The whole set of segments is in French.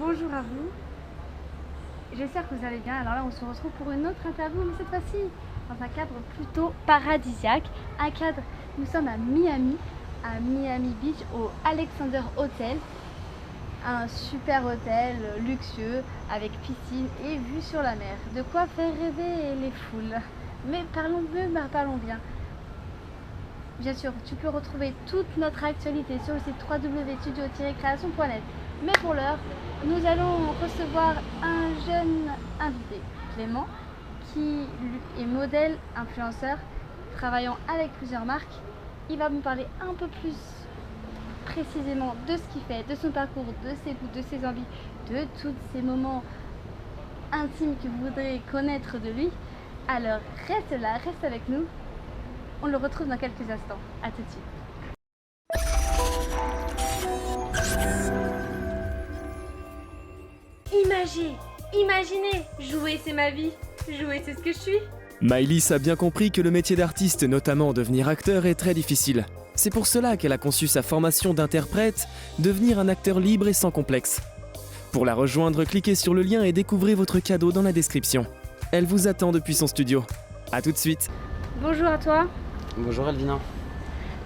Bonjour à vous, j'espère que vous allez bien. Alors là on se retrouve pour une autre interview, mais cette fois-ci dans un cadre plutôt paradisiaque. Nous sommes à Miami Beach, au Alexander Hotel. Un super hôtel luxueux avec piscine et vue sur la mer. De quoi faire rêver les foules. Mais parlons bien. Bien sûr, tu peux retrouver toute notre actualité sur le site www.studio-création.net. Mais pour l'heure, nous allons recevoir un jeune invité, Clément, qui est modèle, influenceur, travaillant avec plusieurs marques. Il va me parler un peu plus précisément de ce qu'il fait, de son parcours, de ses goûts, de ses envies, de tous ces moments intimes que vous voudrez connaître de lui. Alors reste là, reste avec nous. On le retrouve dans quelques instants. À tout de suite. Imaginez, jouer c'est ma vie, jouer c'est ce que je suis. Maëlys a bien compris que le métier d'artiste, notamment devenir acteur, est très difficile. C'est pour cela qu'elle a conçu sa formation d'interprète, devenir un acteur libre et sans complexe. Pour la rejoindre, cliquez sur le lien et découvrez votre cadeau dans la description. Elle vous attend depuis son studio. A tout de suite. Bonjour à toi. Bonjour Elvina.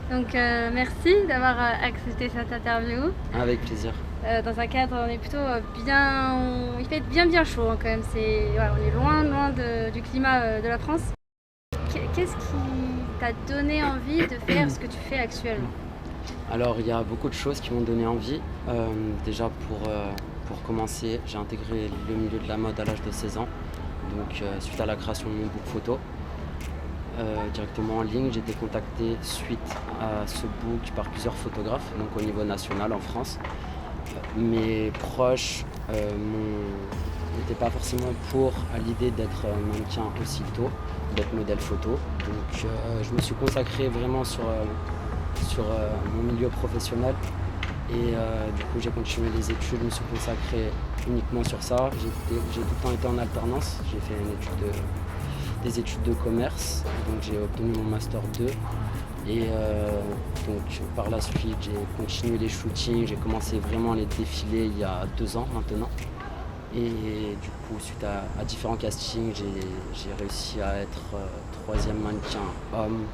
Donc merci d'avoir accepté cette interview. Avec plaisir. Dans un cadre, on est plutôt il fait bien chaud hein, quand même. On est loin du climat de la France. Qu'est-ce qui t'a donné envie de faire ce que tu fais actuellement? Alors il y a beaucoup de choses qui m'ont donné envie. Déjà pour commencer, j'ai intégré le milieu de la mode à l'âge de 16 ans. Donc suite à la création de mon book photo. Directement en ligne, j'ai été contacté suite à ce book par plusieurs photographes, donc au niveau national en France. Mes proches n'étaient pas forcément pour à l'idée d'être mannequin aussitôt, d'être modèle photo. Donc je me suis consacré vraiment sur mon milieu professionnel et du coup j'ai continué les études, je me suis consacré uniquement sur ça. J'ai tout le temps été en alternance, j'ai fait des études de commerce, donc j'ai obtenu mon master 2 et donc par la suite j'ai continué les shootings, j'ai commencé vraiment les défilés il y a 2 ans maintenant et du coup suite à différents castings j'ai réussi à être 3e mannequin homme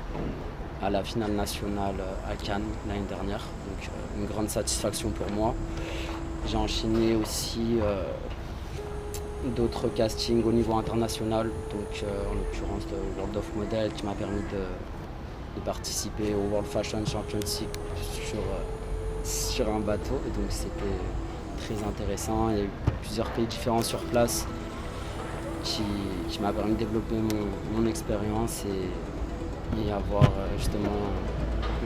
à la finale nationale à Cannes l'année dernière, donc une grande satisfaction pour moi. J'ai enchaîné aussi d'autres castings au niveau international, donc en l'occurrence de World of Model qui m'a permis de participer au World Fashion Championship sur un bateau, et donc c'était très intéressant. Il y a eu plusieurs pays différents sur place qui m'a permis de développer mon expérience et avoir justement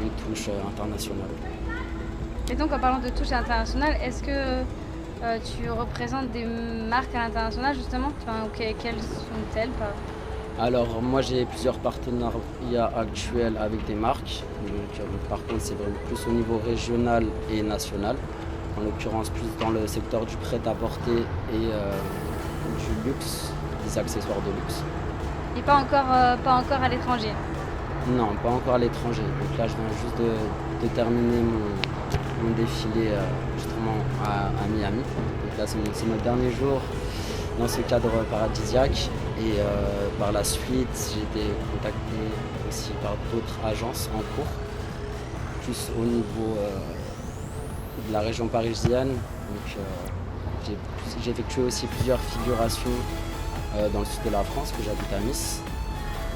une touche internationale. Et donc en parlant de touche internationale, est-ce que tu représentes des marques à l'international justement, quelles sont-elles? Alors moi j'ai plusieurs partenariats actuels avec des marques, donc, par contre c'est vraiment plus au niveau régional et national, en l'occurrence plus dans le secteur du prêt-à-porter et du luxe, des accessoires de luxe. Et pas encore à l'étranger? Non, pas encore à l'étranger, donc là je viens juste de terminer mon défilé justement à Miami. Donc là c'est mon dernier jour dans ce cadre paradisiaque et par la suite j'ai été contacté aussi par d'autres agences en cours, plus au niveau de la région parisienne. Donc j'ai effectué aussi plusieurs figurations dans le sud de la France, que j'habite à Nice,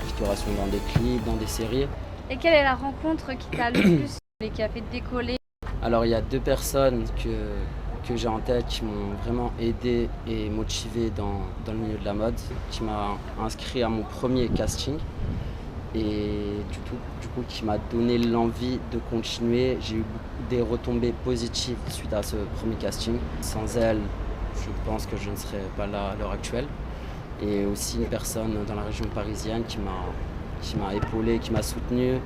figurations dans des clips, dans des séries. Et quelle est la rencontre qui t'a le plus et qui a fait décoller? Alors il y a 2 personnes que j'ai en tête qui m'ont vraiment aidé et motivé dans le milieu de la mode, qui m'a inscrit à mon premier casting et du coup qui m'a donné l'envie de continuer. J'ai eu des retombées positives suite à ce premier casting. Sans elle, je pense que je ne serais pas là à l'heure actuelle. Et aussi une personne dans la région parisienne qui m'a épaulé, qui m'a soutenu.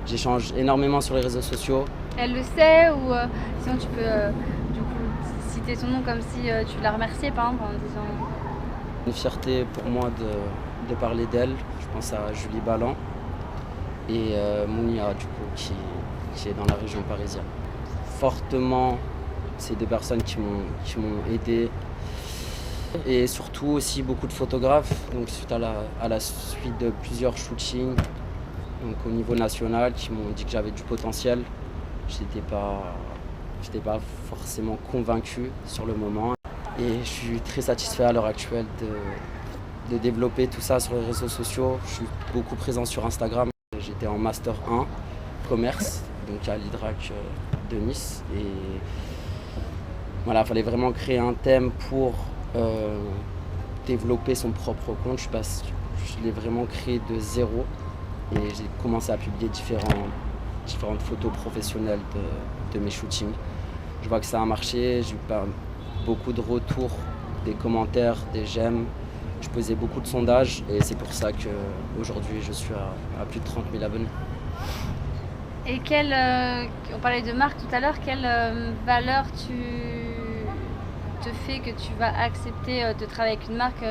J'échange énormément sur les réseaux sociaux. Elle le sait ou sinon tu peux du coup citer son nom comme si tu la remerciais par exemple en disant... Une fierté pour moi de parler d'elle. Je pense à Julie Ballan et Mounia du coup qui est dans la région parisienne. Fortement C'est des personnes qui m'ont aidé. Et surtout aussi beaucoup de photographes, donc suite à la suite de plusieurs shootings donc au niveau national qui m'ont dit que j'avais du potentiel. J'étais pas forcément convaincu sur le moment. Et je suis très satisfait à l'heure actuelle de développer tout ça sur les réseaux sociaux. Je suis beaucoup présent sur Instagram. J'étais en Master 1 commerce, donc à l'Hydrac de Nice. Et voilà, il fallait vraiment créer un thème pour développer son propre compte. Je l'ai vraiment créé de zéro et j'ai commencé à publier différentes photos professionnelles de mes shootings. Je vois que ça a marché, j'ai eu beaucoup de retours, des commentaires, des j'aime. Je posais beaucoup de sondages et c'est pour ça qu'aujourd'hui je suis à plus de 30 000 abonnés. Et on parlait de marque tout à l'heure, quelle valeur te fait que tu vas accepter de travailler avec une marque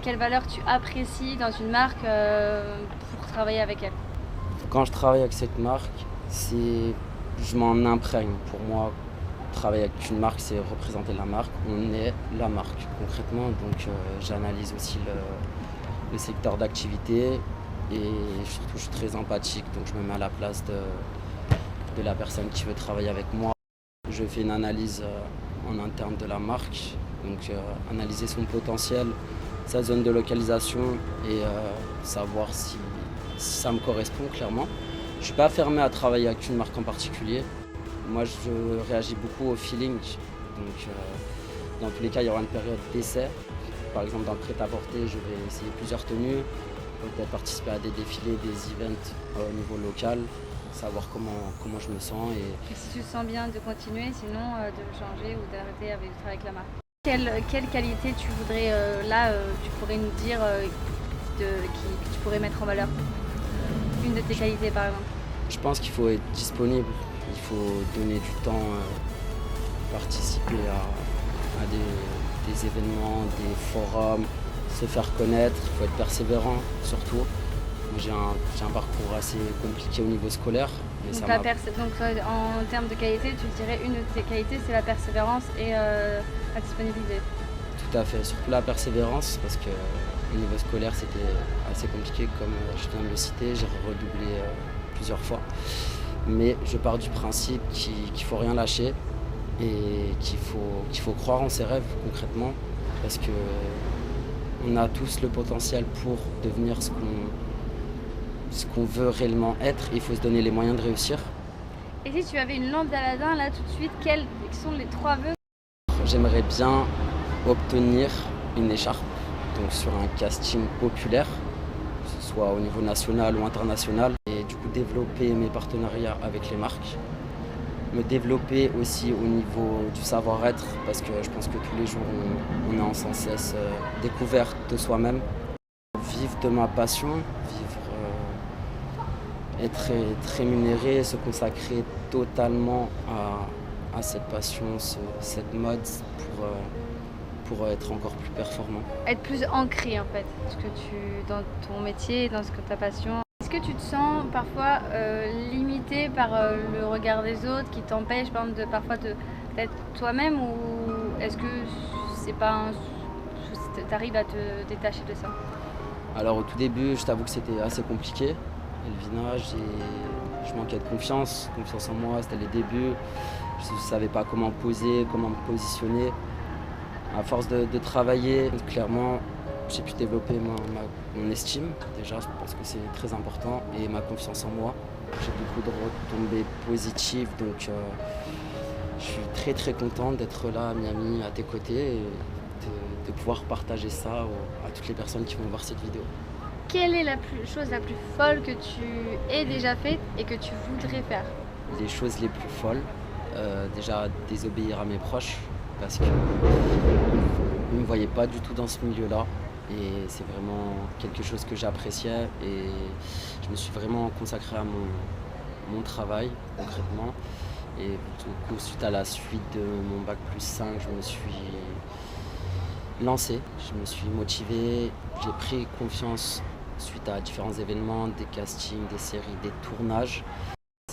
quelle valeur tu apprécies dans une marque pour travailler avec elle? Quand je travaille avec cette marque, je m'en imprègne. Pour moi, travailler avec une marque, c'est représenter la marque. On est la marque concrètement. Donc j'analyse aussi le secteur d'activité et surtout je suis très empathique. Donc je me mets à la place de la personne qui veut travailler avec moi. Je fais une analyse en interne de la marque, donc analyser son potentiel, sa zone de localisation et savoir si ça me correspond clairement. Je ne suis pas fermé à travailler avec une marque en particulier. Moi, je réagis beaucoup au feeling. Donc, dans tous les cas, il y aura une période d'essai. Par exemple, dans le prêt-à-porter, je vais essayer plusieurs tenues, peut-être participer à des défilés, des events au niveau local, savoir comment je me sens. Et si tu te sens bien de continuer, sinon de changer ou d'arrêter avec la marque. Quelle qualité tu voudrais, tu pourrais nous dire que tu pourrais mettre en valeur? Une de tes qualités par exemple. Je pense qu'il faut être disponible, il faut donner du temps, participer à des événements, des forums, se faire connaître, il faut être persévérant surtout. J'ai un parcours assez compliqué au niveau scolaire. Mais donc, en termes de qualité, tu dirais une de tes qualités, c'est la persévérance et la disponibilité. Tout à fait, surtout la persévérance, parce que au niveau scolaire, c'était assez compliqué, comme je viens de le citer, j'ai redoublé plusieurs fois. Mais je pars du principe qu'il ne faut rien lâcher et qu'il faut croire en ses rêves concrètement, parce qu'on a tous le potentiel pour devenir ce qu'on veut réellement être, il faut se donner les moyens de réussir. Et si tu avais une lampe d'Aladin là tout de suite, quels sont les 3 vœux? J'aimerais bien obtenir une écharpe, donc sur un casting populaire, que ce soit au niveau national ou international, et du coup développer mes partenariats avec les marques, me développer aussi au niveau du savoir-être, parce que je pense que tous les jours on est sans cesse découverte de soi-même, vivre de ma passion, être rémunéré, se consacrer totalement à cette passion, cette mode pour être encore plus performant. Être plus ancré en fait, dans ton métier, dans ta passion. Est-ce que tu te sens parfois limité par le regard des autres qui t'empêche par exemple, parfois d'être toi-même, ou est-ce que c'est pas t'arrives à te détacher de ça? Alors au tout début, je t'avoue que c'était assez compliqué. Elvina, je manquais de confiance en moi, c'était les débuts. Je ne savais pas comment poser, comment me positionner. À force de travailler, clairement, j'ai pu développer mon estime. Déjà, je pense que c'est très important, et ma confiance en moi. J'ai beaucoup de retombées positives, donc je suis très très content d'être là à Miami, à tes côtés, et de pouvoir partager ça à toutes les personnes qui vont voir cette vidéo. Quelle est la chose la plus folle que tu aies déjà faite et que tu voudrais faire? Les choses les plus folles, déjà désobéir à mes proches, parce qu'ils ne me voyaient pas du tout dans ce milieu-là. Et c'est vraiment quelque chose que j'appréciais, et je me suis vraiment consacré à mon travail concrètement. Et du coup, suite à la suite de mon bac plus 5, je me suis lancé, je me suis motivé, j'ai pris confiance suite à différents événements, des castings, des séries, des tournages.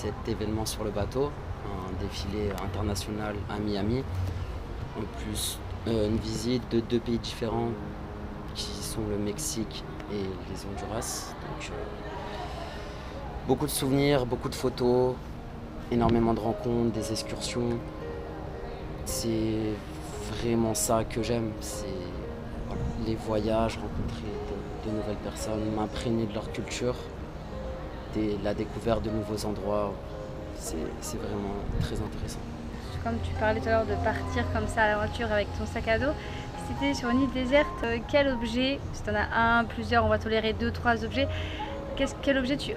cet événement sur le bateau, un défilé international à Miami. En plus, une visite de 2 pays différents qui sont le Mexique et les Honduras. Donc, beaucoup de souvenirs, beaucoup de photos, énormément de rencontres, des excursions. C'est vraiment ça que j'aime, c'est voilà, les voyages, rencontrer de nouvelles personnes, m'imprégner de leur culture, la découverte de nouveaux endroits. C'est vraiment très intéressant. Comme tu parlais tout à l'heure de partir comme ça à l'aventure avec ton sac à dos, si tu étais sur une île déserte, quel objet, si tu en as un, plusieurs, on va tolérer 2, 3 objets, quel objet tu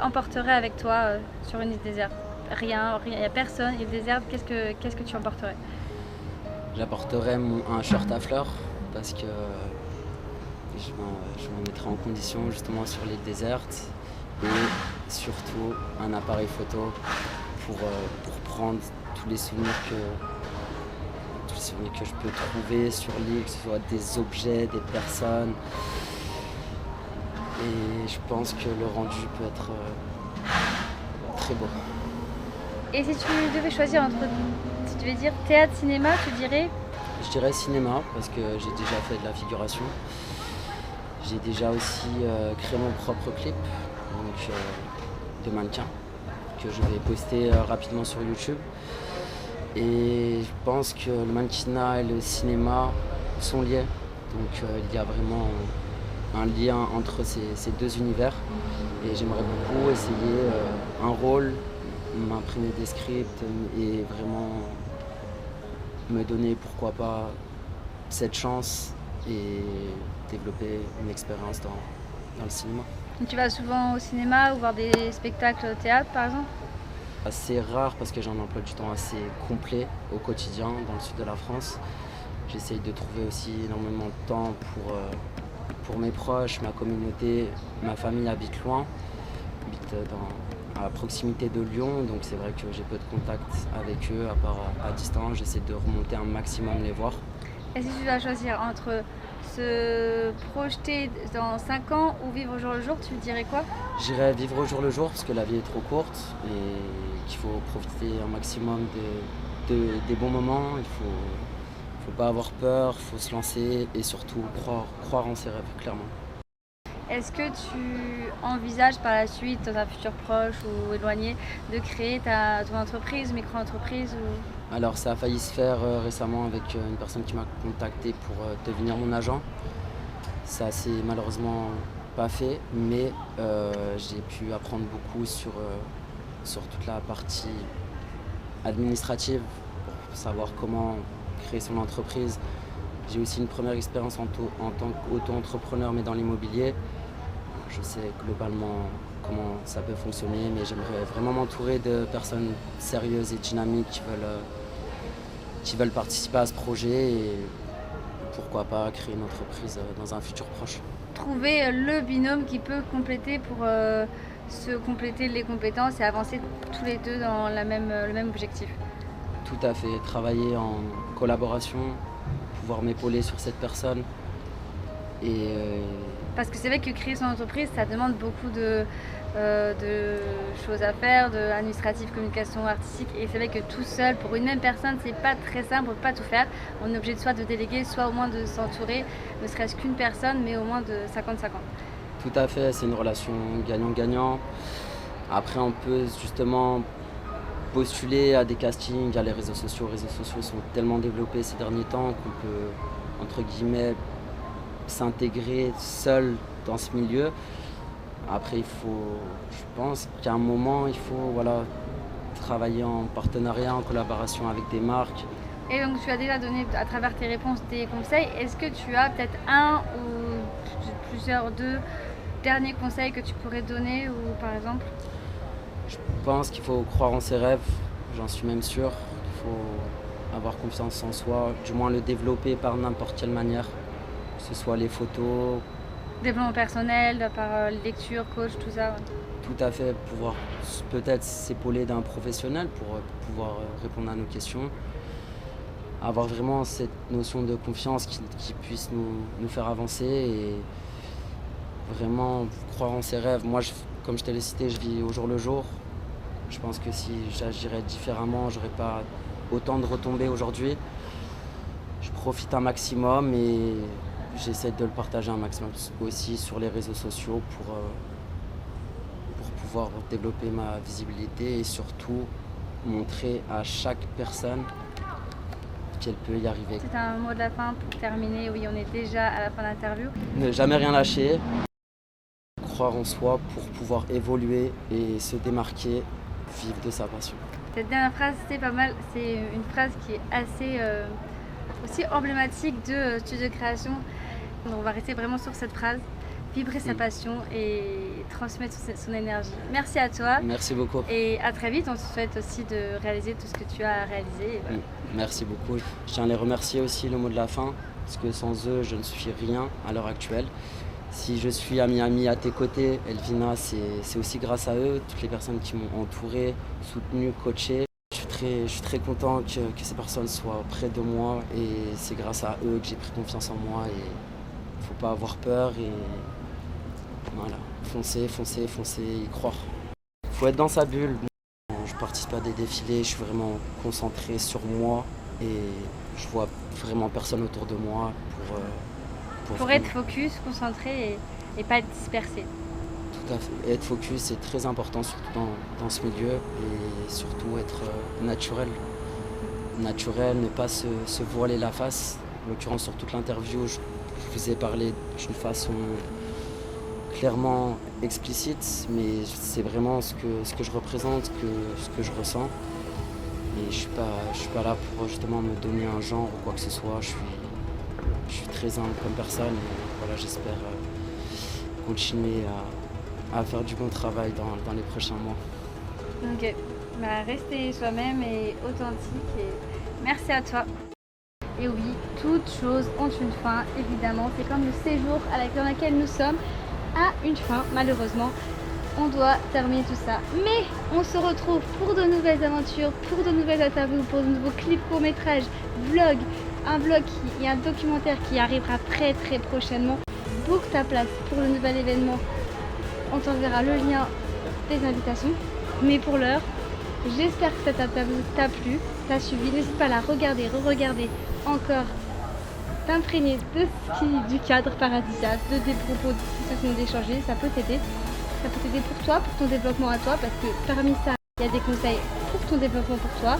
emporterais avec toi sur une île déserte? Rien, il n'y a personne, île déserte, qu'est-ce que tu emporterais? J'apporterais un short à fleurs parce que je m'en mettrais en condition justement sur l'île déserte et surtout un appareil photo pour prendre tous les souvenirs que je peux trouver sur l'île, que ce soit des objets, des personnes. Et je pense que le rendu peut être très beau. Et si tu devais choisir entre, si tu devais dire théâtre, cinéma, tu dirais? Je dirais cinéma parce que j'ai déjà fait de la figuration. J'ai déjà aussi créé mon propre clip donc, de mannequin que je vais poster rapidement sur YouTube. Et je pense que le mannequinat et le cinéma sont liés. Donc il y a vraiment un lien entre ces 2 univers. Et j'aimerais beaucoup essayer un rôle, m'imprimer des scripts et vraiment me donner, pourquoi pas, cette chance et développer une expérience dans le cinéma. Tu vas souvent au cinéma ou voir des spectacles au théâtre par exemple? C'est rare parce que j'ai un emploi du temps assez complet au quotidien dans le sud de la France. J'essaye de trouver aussi énormément de temps pour mes proches, ma communauté. Ma famille habite loin, à proximité de Lyon, donc c'est vrai que j'ai peu de contact avec eux, à part à distance. J'essaie de remonter un maximum les voir. Et si tu dois choisir entre se projeter dans 5 ans ou vivre au jour le jour, tu dirais quoi? J'irais vivre au jour le jour parce que la vie est trop courte et qu'il faut profiter un maximum des bons moments. Il faut pas avoir peur, il faut se lancer et surtout croire en ses rêves, clairement. Est-ce que tu envisages par la suite, dans un futur proche ou éloigné, de créer ton entreprise, micro-entreprise ou... Alors ça a failli se faire récemment avec une personne qui m'a contacté pour devenir mon agent. Ça s'est malheureusement pas fait, mais j'ai pu apprendre beaucoup sur toute la partie administrative pour savoir comment créer son entreprise. J'ai aussi une première expérience en tant qu'auto-entrepreneur, mais dans l'immobilier. Je sais globalement comment ça peut fonctionner, mais j'aimerais vraiment m'entourer de personnes sérieuses et dynamiques qui veulent participer à ce projet et pourquoi pas créer une entreprise dans un futur proche. Trouver le binôme qui peut compléter pour se compléter les compétences et avancer tous les deux dans le même objectif. Tout à fait, travailler en collaboration, pouvoir m'épauler sur cette personne. Parce que c'est vrai que créer son entreprise, ça demande beaucoup de choses à faire, de administrative, communication, artistique. Et c'est vrai que tout seul, pour une même personne, c'est pas très simple, on peut pas tout faire. On est obligé soit de déléguer, soit au moins de s'entourer, ne serait-ce qu'une personne, mais au moins de 50-50. Tout à fait, c'est une relation gagnant-gagnant. Après, on peut justement postuler à des castings, il y a les réseaux sociaux. Les réseaux sociaux sont tellement développés ces derniers temps qu'on peut, entre guillemets, s'intégrer seul dans ce milieu. Après, je pense qu'à un moment, il faut travailler en partenariat, en collaboration avec des marques. Et donc, tu as déjà donné à travers tes réponses des conseils. Est-ce que tu as peut-être un ou plusieurs, 2 derniers conseils que tu pourrais donner ou par exemple? Je pense qu'il faut croire en ses rêves, j'en suis même sûr. Il faut avoir confiance en soi, du moins le développer par n'importe quelle manière, que ce soit les photos. Développement personnel, par lecture, coach, tout ça. Ouais. Tout à fait, pouvoir peut-être s'épauler d'un professionnel pour pouvoir répondre à nos questions. Avoir vraiment cette notion de confiance qui puisse nous faire avancer et vraiment croire en ses rêves. Moi, comme je te l'ai cité, je vis au jour le jour Je pense que si j'agirais différemment, j'aurais pas autant de retombées aujourd'hui. Je profite un maximum et j'essaie de le partager un maximum aussi sur les réseaux sociaux pour pouvoir développer ma visibilité et surtout montrer à chaque personne qu'elle peut y arriver. C'est un mot de la fin pour terminer. Oui, on est déjà à la fin de l'interview. Ne jamais rien lâcher, croire en soi pour pouvoir évoluer et se démarquer, vivre de sa passion. Cette dernière phrase, c'est pas mal. C'est une phrase qui est assez aussi emblématique de studio de création. Donc, on va rester vraiment sur cette phrase. Vibrer sa passion et transmettre son énergie. Merci à toi. Merci beaucoup. Et à très vite. On te souhaite aussi de réaliser tout ce que tu as réalisé. Voilà. Merci beaucoup. Je tiens à les remercier aussi, le mot de la fin, parce que sans eux, je ne suis rien à l'heure actuelle. Si je suis à Miami à tes côtés, Elvina, c'est aussi grâce à eux, toutes les personnes qui m'ont entouré, soutenu, coaché. Je suis très content que ces personnes soient près de moi et c'est grâce à eux que j'ai pris confiance en moi. Et il ne faut pas avoir peur et voilà, foncer, y croire. Il faut être dans sa bulle. Je participe à des défilés, je suis vraiment concentré sur moi et je vois vraiment personne autour de moi pour être focus, concentré et pas être dispersé. Tout à fait. Être focus, c'est très important, surtout dans ce milieu et surtout être naturel. Naturel, ne pas se voiler la face. En l'occurrence, sur toute l'interview, je vous ai parlé d'une façon clairement explicite, mais c'est vraiment ce que je représente, ce que je ressens. Et je suis pas là pour justement me donner un genre ou quoi que ce soit. Je suis très humble comme personne et voilà, j'espère continuer à faire du bon travail dans les prochains mois. Ok, restez soi-même et authentique et merci à toi. Et oui, toutes choses ont une fin, évidemment. C'est comme le séjour dans lequel nous sommes a une fin, malheureusement. On doit terminer tout ça. Mais on se retrouve pour de nouvelles aventures, pour de nouvelles interviews, pour de nouveaux clips, courts-métrages, vlogs. Un vlog et un documentaire qui arrivera très prochainement. Book ta place pour le nouvel événement. On t'enverra le lien des invitations. Mais pour l'heure, j'espère que cette interview t'a plu, t'a suivi. N'hésite pas à la regarder, re-regarder encore, t'imprégner du cadre paradisiaque, des propos qui se sont échangés. Ça peut t'aider. Ça peut t'aider pour toi, pour ton développement à toi, parce que parmi ça, il y a des conseils pour ton développement pour toi,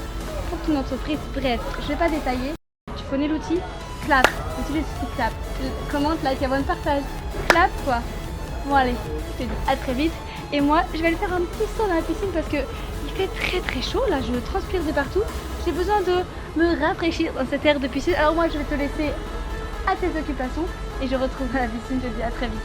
pour ton entreprise. Bref, je ne vais pas détailler. Tu connais l'outil Clap. Utilise l'outil Clap. Commente, like, abonne, partage. Clap quoi. Bon allez, je te dis à très vite. Et moi, je vais aller faire un petit saut dans la piscine parce que il fait très chaud. Là, je transpire de partout. J'ai besoin de me rafraîchir dans cette air de piscine. Alors moi, je vais te laisser à tes occupations et je retrouverai la piscine. Je te dis à très vite.